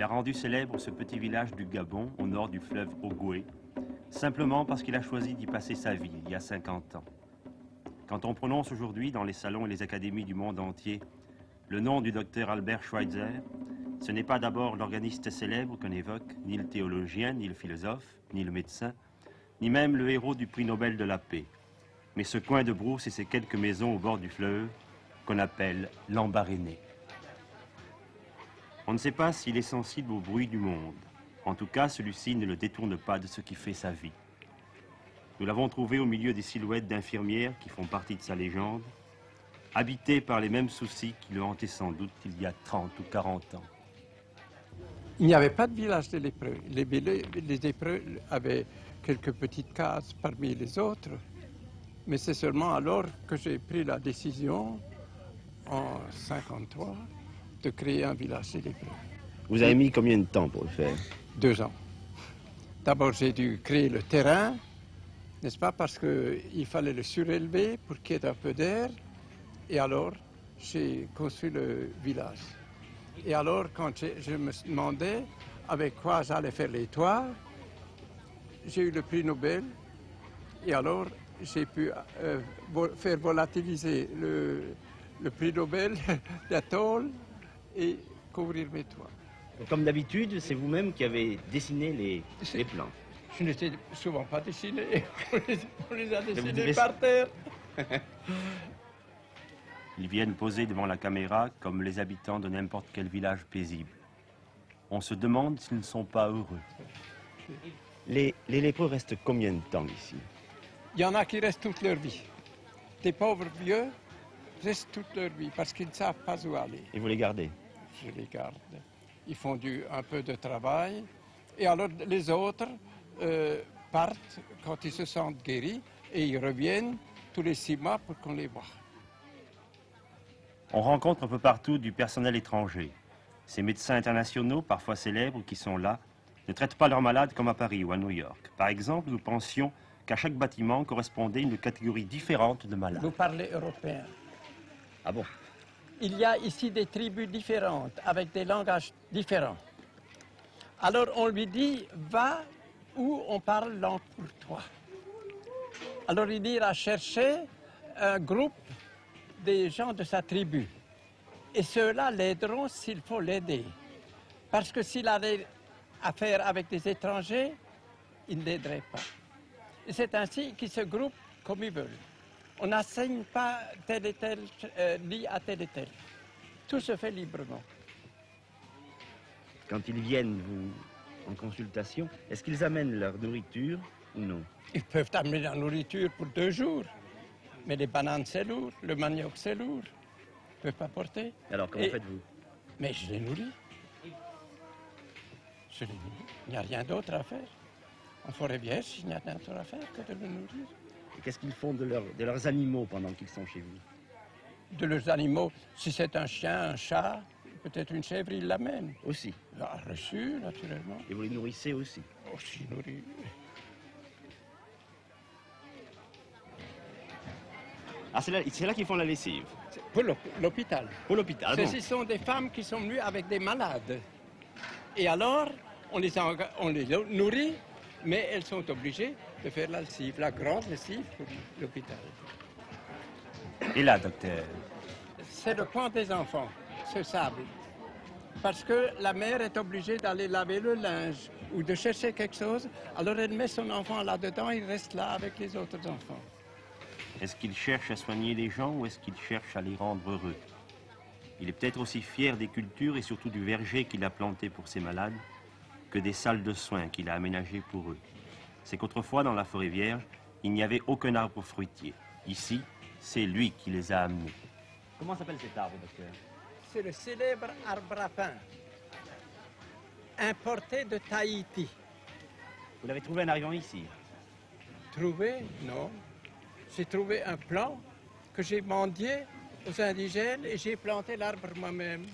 rendu célèbre ce petit village du Gabon, au nord du fleuve Ogooué, simplement parce qu'il a choisi d'y passer sa vie, il y a 50 ans. Quand on prononce aujourd'hui, dans les salons et les académies du monde entier, le nom du docteur Albert Schweitzer, ce n'est pas d'abord l'organiste célèbre qu'on évoque, ni le théologien, ni le philosophe, ni le médecin, ni même le héros du prix Nobel de la paix, mais ce coin de brousse et ces quelques maisons au bord du fleuve qu'on appelle l'Embarréné. On ne sait pas s'il est sensible au bruit du monde. En tout cas, celui-ci ne le détourne pas de ce qui fait sa vie. Nous l'avons trouvé au milieu des silhouettes d'infirmières qui font partie de sa légende, habité par les mêmes soucis qui le hantaient sans doute il y a 30 ou 40 ans. Il n'y avait pas de village de lépreux. Les lépreux avaient quelques petites cases parmi les autres, mais c'est seulement alors que j'ai pris la décision, en 1953, de créer un village de lépreux. Vous avez mis combien de temps pour le faire? 2 ans. D'abord, j'ai dû créer le terrain, n'est-ce pas, parce qu'il fallait le surélever pour qu'il y ait un peu d'air. Et alors, j'ai construit le village. Et alors, quand je me demandais avec quoi j'allais faire les toits, j'ai eu le prix Nobel. Et alors, j'ai pu faire volatiliser le prix Nobel, la tôle, et couvrir mes toits. Comme d'habitude, c'est vous-même qui avez dessiné les plans. Je ne les ai souvent pas dessinés. On les a dessinés par terre. Ils viennent poser devant la caméra comme les habitants de n'importe quel village paisible. On se demande s'ils ne sont pas heureux. Les lépreux restent combien de temps ici? Il y en a qui restent toute leur vie. Des pauvres vieux restent toute leur vie parce qu'ils ne savent pas où aller. Et vous les gardez? Je les garde. Ils font un peu de travail. Et alors les autres partent quand ils se sentent guéris et ils reviennent tous les 6 mois pour qu'on les voie. On rencontre un peu partout du personnel étranger. Ces médecins internationaux, parfois célèbres, qui sont là, ne traitent pas leurs malades comme à Paris ou à New York. Par exemple, nous pensions qu'à chaque bâtiment correspondait une catégorie différente de malades. Vous parlez européen. Ah bon? Il y a ici des tribus différentes, avec des langages différents. Alors on lui dit, va où on parle langue pour toi. Alors il ira chercher un groupe des gens de sa tribu. Et ceux-là l'aideront s'il faut l'aider. Parce que s'il avait affaire avec des étrangers, il ne l'aiderait pas. Et c'est ainsi qu'ils se groupent comme ils veulent. On n'assigne pas tel et tel lit à tel et tel. Tout se fait librement. Quand ils viennent vous en consultation, est-ce qu'ils amènent leur nourriture ou non? Ils peuvent amener la nourriture pour 2 jours. Mais les bananes, c'est lourd. Le manioc, c'est lourd. Ils ne peuvent pas porter. Alors, comment faites-vous? Mais je les nourris. Je les nourris. Il n'y a rien d'autre à faire. En forêt vierge, il n'y a rien d'autre à faire que de le nourrir. Et qu'est-ce qu'ils font de leurs animaux pendant qu'ils sont chez vous? De leurs animaux, si c'est un chien, un chat, peut-être une chèvre, ils l'amènent. Aussi? Reçu, naturellement. Et vous les nourrissez aussi? Aussi nourris. Ah, c'est là qu'ils font la lessive? Pour l'hôpital. Pour l'hôpital, bon. Ce sont des femmes qui sont venues avec des malades. Et alors, on les nourrit, mais elles sont obligées de faire la lessive, la grande lessive pour l'hôpital. Et là, docteur? C'est le coin des enfants, ce sable. Parce que la mère est obligée d'aller laver le linge ou de chercher quelque chose, alors elle met son enfant là-dedans, il reste là avec les autres enfants. Est-ce qu'il cherche à soigner les gens ou est-ce qu'il cherche à les rendre heureux? Il est peut-être aussi fier des cultures et surtout du verger qu'il a planté pour ses malades que des salles de soins qu'il a aménagées pour eux. C'est qu'autrefois, dans la forêt vierge, il n'y avait aucun arbre fruitier. Ici, c'est lui qui les a amenés. Comment s'appelle cet arbre, docteur? C'est le célèbre arbre à pain, importé de Tahiti. Vous l'avez trouvé en arrivant ici? Trouvé? Non. J'ai trouvé un plant que j'ai mendié aux indigènes et j'ai planté l'arbre moi-même.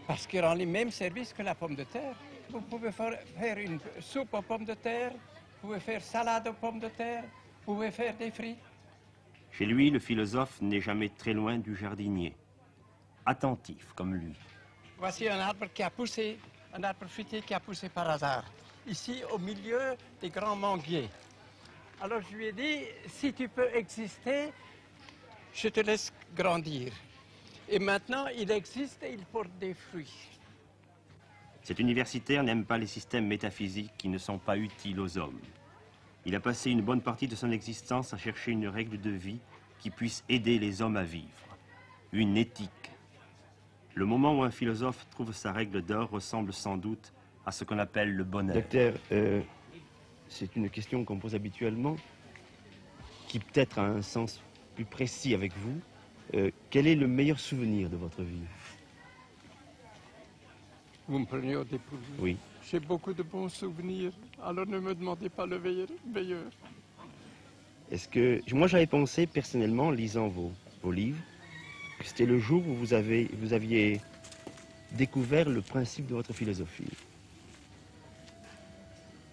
Parce qu'il rend les mêmes services que la pomme de terre. Vous pouvez faire une soupe aux pommes de terre, vous pouvez faire salade aux pommes de terre, vous pouvez faire des frites. Chez lui, le philosophe n'est jamais très loin du jardinier. Attentif comme lui. Voici un arbre qui a poussé un arbre fruitier qui a poussé par hasard, ici au milieu des grands manguiers. Alors je lui ai dit, si tu peux exister, je te laisse grandir. Et maintenant, il existe et il porte des fruits. Cet universitaire n'aime pas les systèmes métaphysiques qui ne sont pas utiles aux hommes. Il a passé une bonne partie de son existence à chercher une règle de vie qui puisse aider les hommes à vivre. Une éthique. Le moment où un philosophe trouve sa règle d'or ressemble sans doute à ce qu'on appelle le bonheur. Docteur, c'est une question qu'on pose habituellement, qui peut-être a un sens plus précis avec vous. Quel est le meilleur souvenir de votre vie? Vous me prenez au dépourvu. Oui. J'ai beaucoup de bons souvenirs, alors ne me demandez pas le meilleur. Est-ce que... Moi, j'avais pensé, personnellement, en lisant vos livres, que c'était le jour où vous aviez découvert le principe de votre philosophie.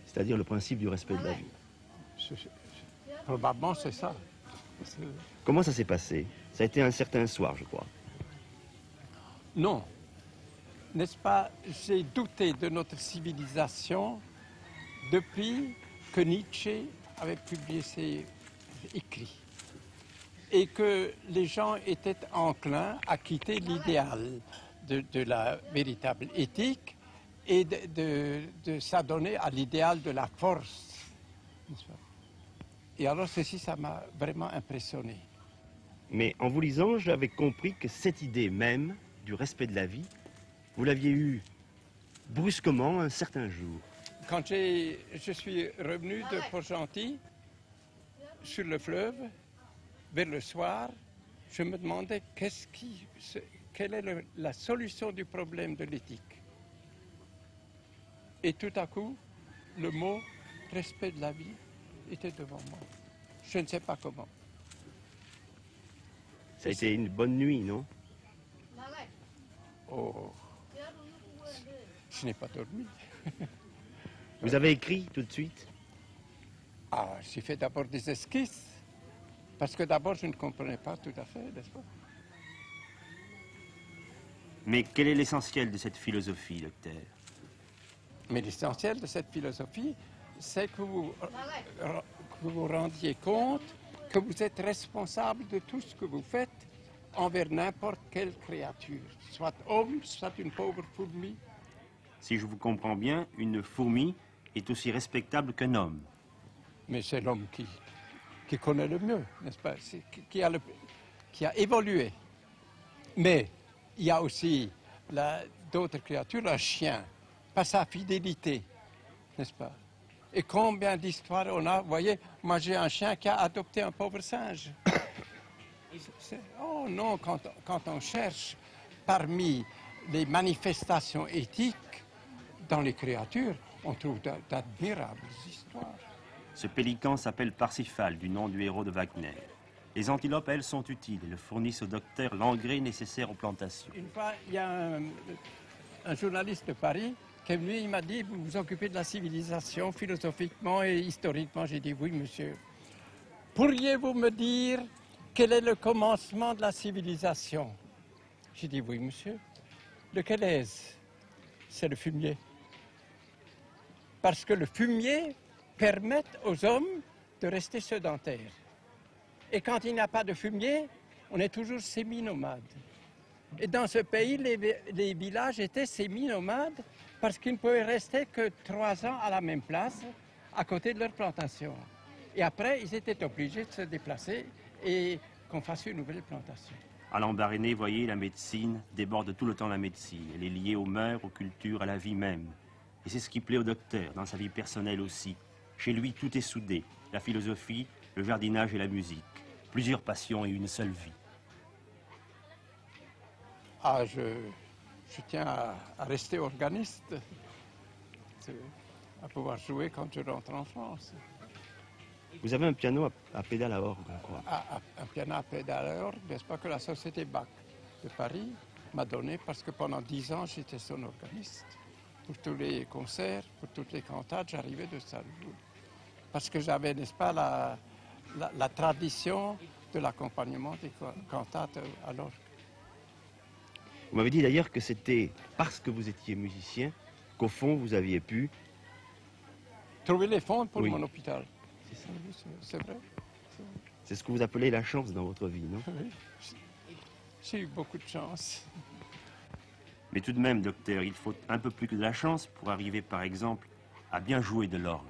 C'est-à-dire le principe du respect de la vie. Probablement, c'est ça. Comment ça s'est passé? Ça a été un certain soir, je crois. Non. N'est-ce pas, j'ai douté de notre civilisation depuis que Nietzsche avait publié ses écrits et que les gens étaient enclins à quitter l'idéal de la véritable éthique et de s'adonner à l'idéal de la force. Et alors ceci, ça m'a vraiment impressionné. Mais en vous lisant, j'avais compris que cette idée même du respect de la vie, vous l'aviez eue brusquement un certain jour. Quand je suis revenu de Port-Gentil, sur le fleuve, vers le soir, je me demandais quelle est la solution du problème de l'éthique. Et tout à coup, le mot « respect de la vie » était devant moi. Je ne sais pas comment. Ça a été une bonne nuit, non? Oh, je n'ai pas dormi. Vous avez écrit tout de suite? Ah, j'ai fait d'abord des esquisses, parce que d'abord je ne comprenais pas tout à fait, n'est-ce pas? Mais quel est l'essentiel de cette philosophie, docteur? Mais l'essentiel de cette philosophie, c'est que vous vous rendiez compte que vous êtes responsable de tout ce que vous faites envers n'importe quelle créature, soit homme, soit une pauvre fourmi. Si je vous comprends bien, une fourmi est aussi respectable qu'un homme. Mais c'est l'homme qui connaît le mieux, n'est-ce pas? Qui a évolué. Mais il y a aussi d'autres créatures, un chien, par sa fidélité, n'est-ce pas? Et combien d'histoires on a, vous voyez, moi j'ai un chien qui a adopté un pauvre singe. Oh non, quand on cherche parmi les manifestations éthiques dans les créatures, on trouve d'admirables histoires. Ce pélican s'appelle Parsifal, du nom du héros de Wagner. Les antilopes, elles, sont utiles et le fournissent au docteur l'engrais nécessaire aux plantations. Une fois, il y a un journaliste de Paris qui est venu, il m'a dit, vous vous occupez de la civilisation philosophiquement et historiquement. J'ai dit, oui, monsieur. Pourriez-vous me dire quel est le commencement de la civilisation? J'ai dit, oui, monsieur. Lequel est-ce? C'est le fumier. Parce que le fumier permet aux hommes de rester sédentaires. Et quand il n'y a pas de fumier, on est toujours semi-nomade. Et dans ce pays, les villages étaient semi-nomades parce qu'ils ne pouvaient rester que 3 ans à la même place, à côté de leur plantation. Et après, ils étaient obligés de se déplacer et qu'on fasse une nouvelle plantation. À Lambaréné, voyez, la médecine déborde tout le temps la médecine. Elle est liée aux mœurs, aux cultures, à la vie même. Et c'est ce qui plaît au docteur, dans sa vie personnelle aussi. Chez lui, tout est soudé. La philosophie, le jardinage et la musique. Plusieurs passions et une seule vie. Ah, je tiens à rester organiste, à pouvoir jouer quand je rentre en France. Vous avez un piano à pédale à orgue, je crois. Un piano à pédale à orgue, n'est-ce pas, que la Société Bach de Paris m'a donné parce que pendant 10 ans, j'étais son organiste. Pour tous les concerts, pour toutes les cantates, j'arrivais de Salzbourg. Parce que j'avais, n'est-ce pas, la tradition de l'accompagnement des cantates à l'orgue. Vous m'avez dit d'ailleurs que c'était parce que vous étiez musicien qu'au fond, vous aviez pu... Trouver les fonds pour Oui. mon hôpital. C'est ça. Oui, c'est vrai. C'est ce que vous appelez la chance dans votre vie, non? Oui. J'ai eu beaucoup de chance. Mais tout de même, docteur, il faut un peu plus que de la chance pour arriver, par exemple, à bien jouer de l'orgue.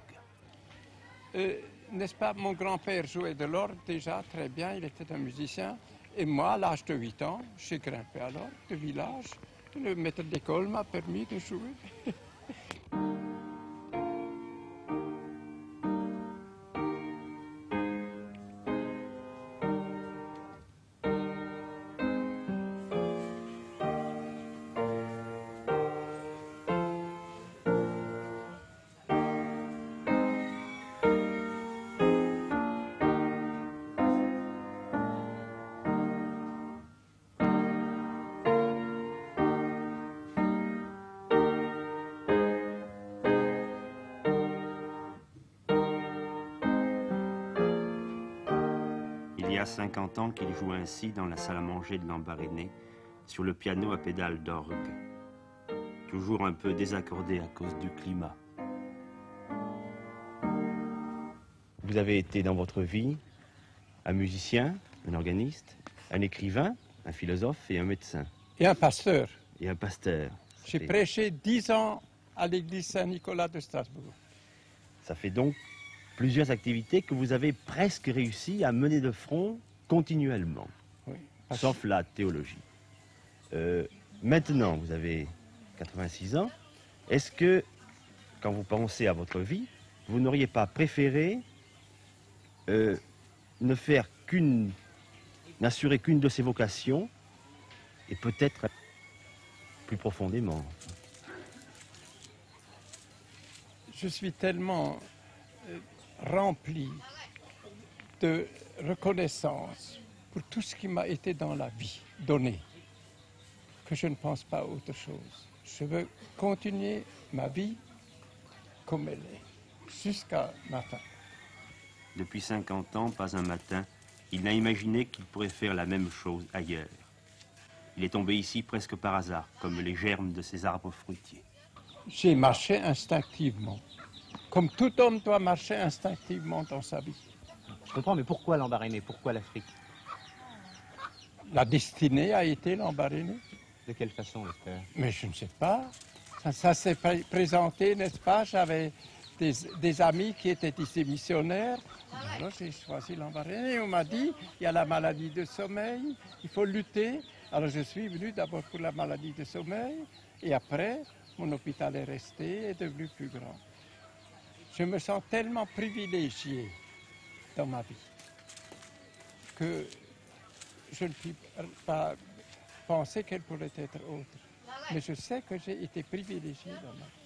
N'est-ce pas, mon grand-père jouait de l'orgue déjà très bien, il était un musicien. Et moi, à l'âge de 8 ans, j'ai grimpé à l'orgue de village. Le maître d'école m'a permis de jouer. Il y a 50 ans qu'il joue ainsi dans la salle à manger de Lambaréné, sur le piano à pédale d'orgue. Toujours un peu désaccordé à cause du climat. Vous avez été dans votre vie un musicien, un organiste, un écrivain, un philosophe et un médecin. Et un pasteur. Et un pasteur. J'ai prêché 10 ans à l'église Saint-Nicolas de Strasbourg. Ça fait donc plusieurs activités que vous avez presque réussi à mener de front continuellement, Oui. sauf la théologie. Maintenant, vous avez 86 ans. Est-ce que, quand vous pensez à votre vie, vous n'auriez pas préféré n'assurer qu'une de ces vocations et peut-être plus profondément? Je suis tellement rempli de reconnaissance pour tout ce qui m'a été dans la vie donné, que je ne pense pas à autre chose. Je veux continuer ma vie comme elle est, jusqu'à ma fin. Depuis 50 ans, pas un matin, il n'a imaginé qu'il pourrait faire la même chose ailleurs. Il est tombé ici presque par hasard, comme les germes de ces arbres fruitiers. J'ai marché instinctivement, comme tout homme doit marcher instinctivement dans sa vie. Je comprends, mais pourquoi Lambaréné? Pourquoi l'Afrique? La destinée a été Lambaréné. De quelle façon, j'espère? Mais je ne sais pas. Ça s'est présenté, n'est-ce pas? J'avais des amis qui étaient ici missionnaires. Alors j'ai choisi Lambaréné. On m'a dit, il y a la maladie de sommeil, il faut lutter. Alors je suis venu d'abord pour la maladie de sommeil. Et après, mon hôpital est resté, est devenu plus grand. Je me sens tellement privilégié dans ma vie que je ne puis pas penser qu'elle pourrait être autre. Mais je sais que j'ai été privilégié dans ma vie.